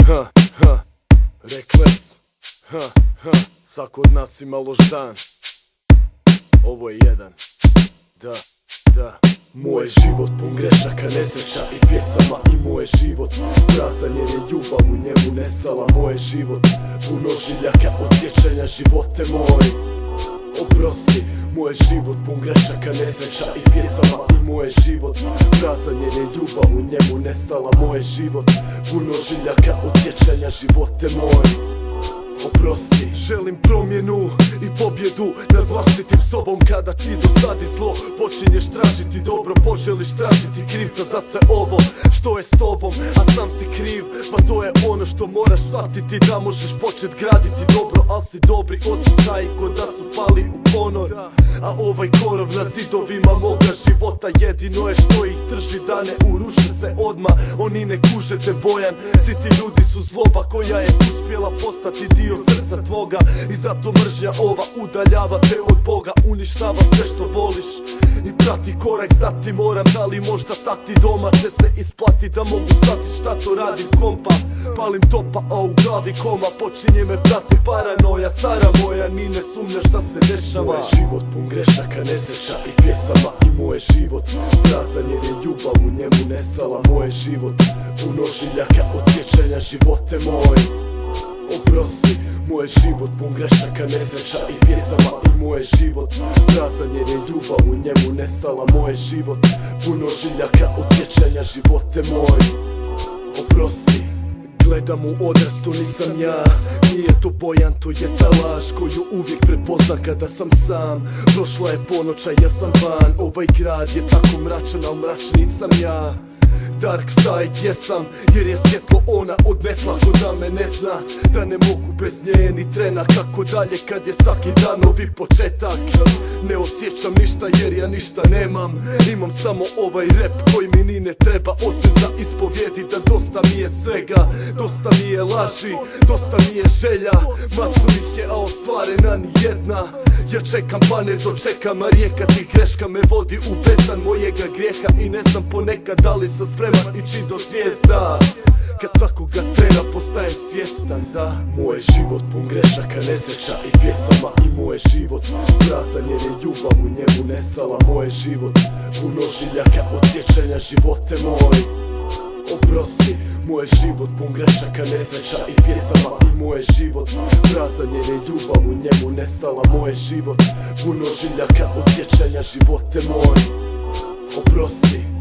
Ha, ha, Rekles. Ha, ha, svako od nas ima loš dan. Ovo je jedan. Da. Moj život pun grešaka, nesreća i pjesama. I moj život prazan jer je ljubav u njemu nestala. Moj život pun ožiljaka od sjećanja. Živote moj, oprosti. Moj život pun grešaka, nesreća i pjesama. I moj život prazan jer je ljubav u njemu nestala. Moj život pun ožiljaka od sjećanja. Živote moj, oprosti. Želim promjenu i pobjedu nad vlastitim sobom. Kada ti dosadi zlo, počinješ tražiti dobro. Poželiš tražiti krivca za sve ovo što je s tobom, a sam si kriv. Pa to je ono što moraš shvatiti, da možeš počet graditi dobro. Al si dobri osjećaji ko da su pali u ponor. A ovaj korov na zidovima moga života jedino je što ih drži da ne uruše se odmah. Oni ne kuže te Bojan, svi ti ljudi su zloba koja je uspjela postati dio srca tvoga. I zato mržnja ova udaljava te od Boga. Uništava sve što voliš i prati korak, znati moram. Da li možda sati doma će se isplati, da mogu shvatit šta to radim kompa. Palim topa, a u glavi koma. Počinje me prati paranoja, stara moja, ni ne sumnjaš šta se dešava. Moj život pun grešaka, nesreća i pjesama. I moj život prazan jer je ljubav u njemu nestala. Moj život pun ožiljaka od sjećanja. Živote moj, oprosti. Moj život pun grešaka, nesreća i pjesama. I moj život prazan jer je ljubav u njemu nestala. Moj život pun ožiljaka od sjećanja. Živote moj, oprosti. Gledam u odraz, to nisam ja. Nije to Bojan, to je ta laž koju uvijek prepoznam kada sam sam. Prošla je ponoć, a ja sam van. Ovaj grad je tako mračan, a mračniji sam ja. Dark side jesam, jer je svjetlo ona odnesla. Ko da me ne zna, da ne mogu bez nje ni trena. Kako dalje kad je svaki dan novi početak. Ne osjećam ništa jer ja ništa nemam. Imam samo ovaj rap koji mi ni ne treba, osim za ispovjedi da dosta mi je svega. Dosta mi je laži, dosta mi je želja. Masu ih je, a ostvarena ni jedna. Ja čekam pa ne dočekam, a rijeka tih greška me vodi u bezdan mojega grijeha. I ne znam ponekad da li sam spreman ići do zvijezda. Kad svakoga trena postajem svjestan da moj život pun grešaka, nesreća i pjesama. I moj život prazan jer je ljubav u njemu nestala. Moj život pun ožiljaka od sjećanja. Živote moj, oprosti. Moj život pun grešaka, nesreća i pjesama. I moj život prazan jer je ljubav u njemu nestala. Moj život pun ožiljaka od sjećanja. Živote moj, oprosti.